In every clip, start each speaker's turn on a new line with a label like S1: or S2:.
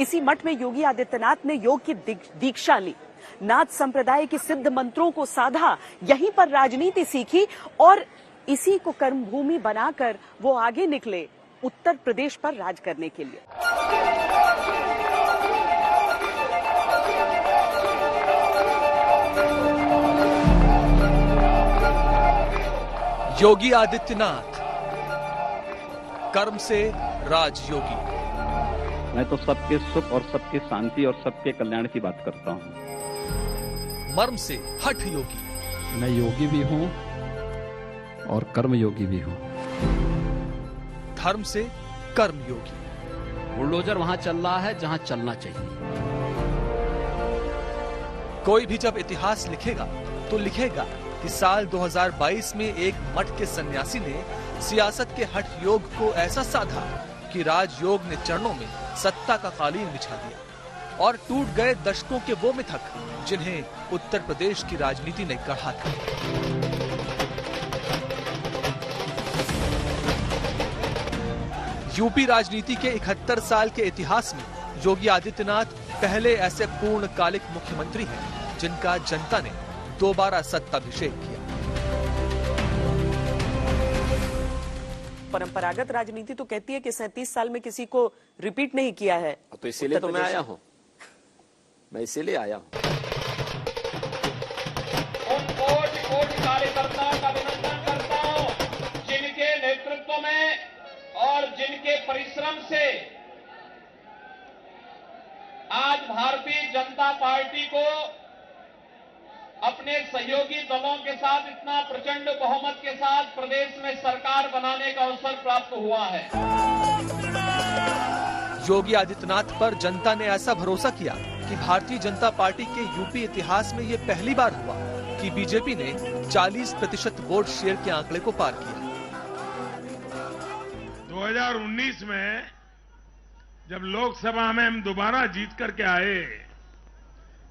S1: इसी मठ में योगी आदित्यनाथ ने योग की दीक्षा ली, नाथ संप्रदाय के सिद्ध मंत्रों को साधा, यहीं पर राजनीति सीखी और इसी को कर्मभूमि बनाकर वो आगे निकले उत्तर प्रदेश पर राज करने के लिए।
S2: योगी आदित्यनाथ, कर्म से राजयोगी।
S3: मैं तो सबके सुख और सबके शांति और सबके कल्याण की बात करता हूँ।
S2: मर्म से हठ योगी।
S4: मैं योगी भी हूँ और कर्म योगी भी हूँ।
S2: धर्म से कर्म योगी।
S4: बुलडोजर वहां चल रहा है जहां चलना चाहिए।
S2: कोई भी जब इतिहास लिखेगा तो लिखेगा कि साल 2022 में एक मठ के सन्यासी ने सियासत के हठ योग को ऐसा साधा कि राजयोग ने चरणों में सत्ता का कालीन बिछा दिया और टूट गए दशकों के वो मिथक जिन्हें उत्तर प्रदेश की राजनीति ने गढ़ा था। यूपी राजनीति के 71 साल के इतिहास में योगी आदित्यनाथ पहले ऐसे पूर्णकालिक मुख्यमंत्री हैं जिनका जनता ने दोबारा सत्ताभिषेक किया।
S1: परंपरागत राजनीति तो कहती है कि 37 साल में किसी को रिपीट नहीं किया है।
S5: तो इसीलिए तो मैं आया हूं, मैं इसीलिए आया हूं।
S6: उन कोटि कार्यकर्ताओं का अभिनंदन करता हूं जिनके नेतृत्व में और जिनके परिश्रम से आज भारतीय जनता पार्टी को अपने सहयोगी दलों के साथ इतना प्रचंड बहुमत के साथ प्रदेश में सरकार बनाने का अवसर प्राप्त हुआ है।
S2: योगी आदित्यनाथ पर जनता ने ऐसा भरोसा किया कि भारतीय जनता पार्टी के यूपी इतिहास में ये पहली बार हुआ कि बीजेपी ने 40% वोट शेयर के आंकड़े को पार किया।
S7: 2019 में जब लोकसभा में हम दोबारा जीत करके आए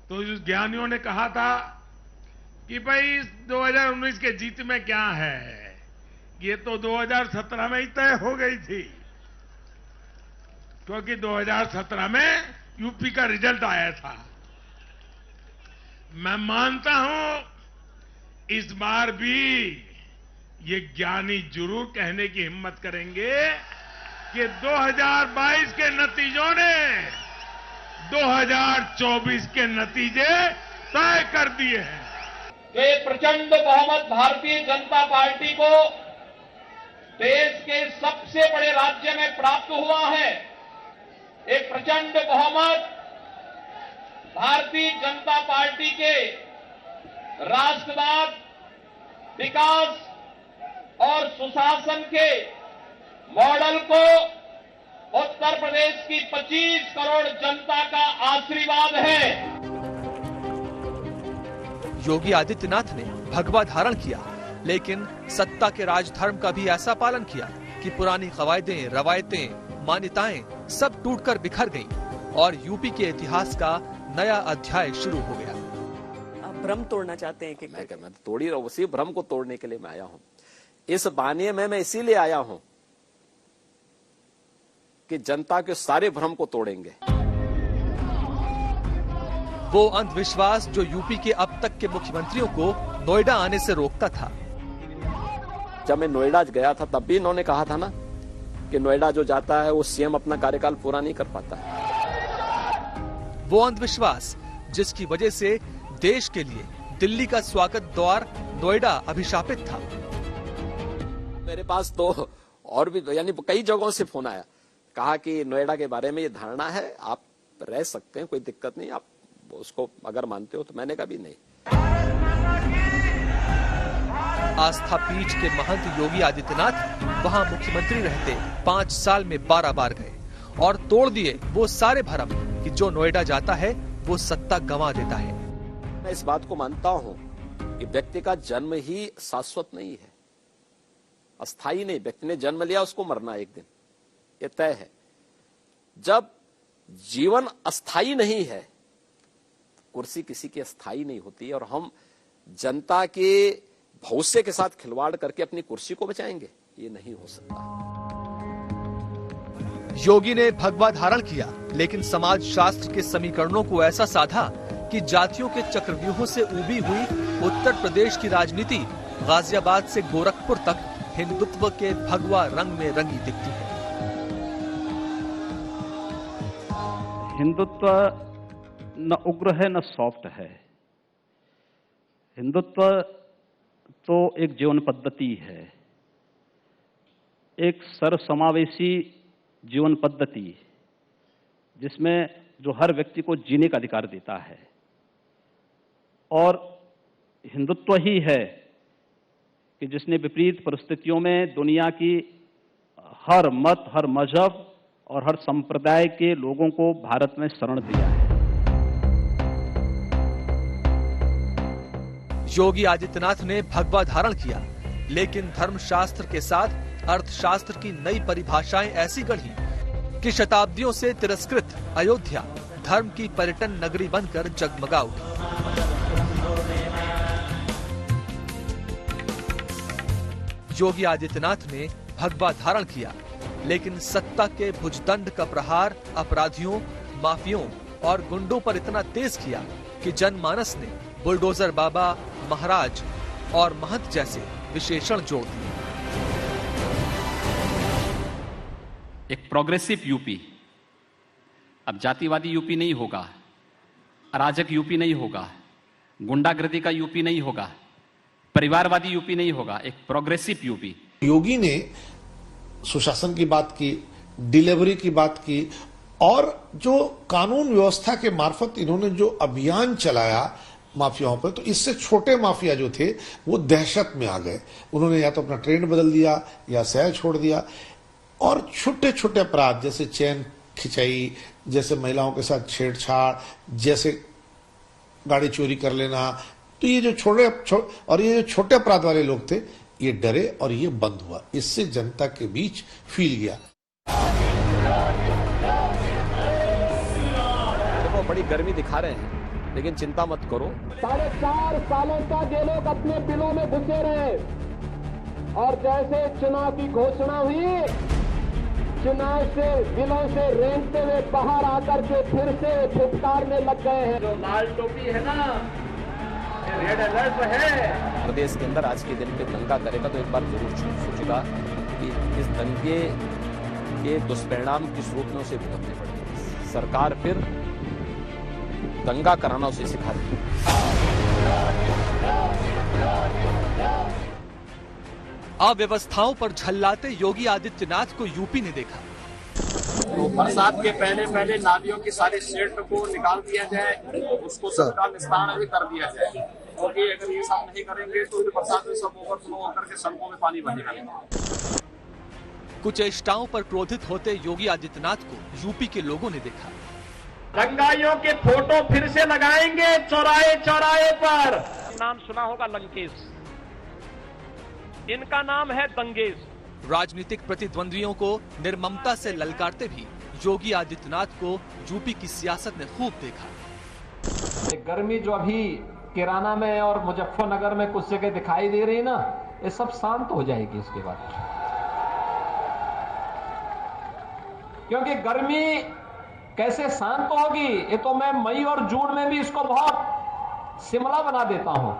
S7: तो ज्ञानियों ने कहा था कि भाई 2019 के जीत में क्या है, ये तो 2017 में ही तय हो गई थी, क्योंकि 2017 में यूपी का रिजल्ट आया था। मैं मानता हूं इस बार भी ये ज्ञानी जरूर कहने की हिम्मत करेंगे कि 2022 के नतीजों ने 2024 के नतीजे तय कर दिए हैं।
S6: जो ये प्रचंड बहुमत भारतीय जनता पार्टी को देश के सबसे बड़े राज्य में प्राप्त हुआ है, एक प्रचंड बहुमत भारतीय जनता पार्टी के राष्ट्रवाद, विकास और सुशासन के मॉडल को उत्तर प्रदेश की 25 करोड़ जनता का आशीर्वाद है।
S2: योगी आदित्यनाथ ने भगवा धारण किया, लेकिन सत्ता के राजधर्म का भी ऐसा पालन किया कि पुरानी कवायदें, रवायतें, मान्यताएं सब टूटकर बिखर गईं और यूपी के इतिहास का नया अध्याय शुरू हो गया।
S1: आप भ्रम तोड़ना चाहते हैं कि
S5: मैं तोड़ी रहा हूं, उसी भ्रम को तोड़ने के लिए मैं आया हूं। इस बानिए में मैं इसीलिए आया हूं कि जनता के सारे भ्रम को तोड़ेंगे।
S2: वो अंधविश्वास जो यूपी के अब तक के मुख्यमंत्रियों को नोएडा आने से रोकता था।
S5: जब मैं नोएडा गया था तब भी इन्होंने कहा था ना कि नोएडा जो जाता है वो सीएम अपना कार्यकाल पूरा नहीं कर पाता है।
S2: वो अंधविश्वास जिसकी वजह से देश के लिए दिल्ली का स्वागत द्वार नोएडा अभिशापित था।
S5: मेरे पास तो और भी यानी कई जगहों से फोन आया, कहा कि नोएडा के बारे में ये धारणा है, आप रह सकते हैं, कोई दिक्कत नहीं, आप उसको अगर मानते हो तो। मैंने कहा भी नहीं।
S2: आस्था पीठ के महंत योगी आदित्यनाथ वहां मुख्यमंत्री रहते 5 साल में 12 बार गए और तोड़ दिए वो सारे भरम कि जो नोएडा जाता है वो सत्ता गंवा देता है।
S5: मैं इस बात को मानता हूं कि व्यक्ति का जन्म ही शाश्वत नहीं है, अस्थायी नहीं। व्यक्ति ने जन्म लिया, उसको मरना एक दिन, ये तय है। जब जीवन अस्थायी नहीं है, कुर्सी किसी की अस्थायी नहीं होती, और हम जनता के भविष्य के साथ खिलवाड़ करके अपनी कुर्सी को बचाएंगे, ये नहीं हो सकता।
S2: योगी ने भगवा धारण किया, लेकिन समाज शास्त्र के समीकरणों को ऐसा साधा कि जातियों के चक्रव्यूहों से उबी हुई उत्तर प्रदेश की राजनीति गाजियाबाद से गोरखपुर तक हिंदुत्व के भगवा रंग में रंगी दिखती है।
S3: हिंदुत्व न उग्र है न सॉफ्ट है। हिंदुत्व तो एक जीवन पद्धति है, एक सर्वसमावेशी जीवन पद्धति जिसमें जो हर व्यक्ति को जीने का अधिकार देता है। और हिंदुत्व ही है कि जिसने विपरीत परिस्थितियों में दुनिया की हर मत, हर मजहब और हर संप्रदाय के लोगों को भारत में शरण दिया है।
S2: योगी आदित्यनाथ ने भगवा धारण किया, लेकिन धर्मशास्त्र के साथ अर्थशास्त्र की नई परिभाषाएं ऐसी गढ़ी कि शताब्दियों से तिरस्कृत अयोध्या धर्म की पर्यटन नगरी बनकर जगमगा उठी। योगी आदित्यनाथ ने भगवा धारण किया, लेकिन सत्ता के भुजदंड का प्रहार अपराधियों, माफियों और गुंडों पर इतना तेज किया कि जनमानस ने बुलडोजर बाबा, महाराज और महंत जैसे विशेषण जोड़ दिए।
S8: एक प्रोग्रेसिव यूपी, अब जातिवादी यूपी नहीं होगा, अराजक यूपी नहीं होगा, गुंडागर्दी का यूपी नहीं होगा, परिवारवादी यूपी नहीं होगा, एक प्रोग्रेसिव यूपी।
S9: योगी ने सुशासन की बात की, डिलीवरी की बात की, और जो कानून व्यवस्था के मार्फत इन्होंने जो अभियान चलाया माफियाओं पर, तो इससे छोटे माफिया जो थे वो दहशत में आ गए। उन्होंने या तो अपना ट्रेंड बदल दिया या शहर छोड़ दिया, और छोटे छोटे अपराध जैसे चैन खिंचाई, जैसे महिलाओं के साथ छेड़छाड़, जैसे गाड़ी चोरी कर लेना, तो ये जो छोटे अपराध वाले लोग थे ये डरे और ये बंद हुआ। इससे जनता के बीच फील गया।
S5: देखो बड़ी गर्मी दिखा रहे हैं, लेकिन चिंता मत करो।
S6: 4.5 सालों तक ये लोग अपने बिलों में घुसे रहे, और जैसे चुनाव की घोषणा हुई, चुनाव से बिलों से रेंगते हुए बाहर आकर के फिर से फुटकारने लग गए हैं। जो लाल टोपी है ना, रेड अलर्ट है।
S5: प्रदेश के अंदर आज के दिन पे दंगा करेगा तो एक बार जरूर सोचेगा कि इस दंगे के दुष्परिणाम किस रूप में उसे भुगतने पड़ेंगे। सरकार फिर दंगा कराना उसे सिखा रही है।
S2: अव्यवस्थाओं पर झल्लाते योगी आदित्यनाथ को यूपी ने देखा।
S6: तो बरसात के पहले नालियों की सारी शेड को निकाल दिया जाए, उसको सबका निस्तारण भी कर दिया जाए, क्योंकि अगर ये सब नहीं करेंगे तो बरसात में सब ओवरफ्लो होकर के सड़कों में पानी बह निकलेगा।
S2: कुचेष्टाओं पर क्रोधित होते योगी आदित्यनाथ को यूपी के लोगों ने देखा।
S6: दंगाइयों के फोटो फिर से लगाएंगे चौराहे चौराहे पर।
S10: नाम सुना होगा लंकेश, इनका नाम है दंगेश।
S2: राजनीतिक प्रतिद्वंद्वियों को निर्ममता से ललकारते भी योगी आदित्यनाथ को यूपी की सियासत ने खूब देखा।
S10: गर्मी जो अभी किराना में और मुजफ्फरनगर में कुछ जगह दिखाई दे रही ना, ये सब शांत हो जाएगी इसके बाद, क्योंकि गर्मी कैसे शांत होगी ये तो मैं मई और जून में भी इसको बहुत शिमला बना देता हूं।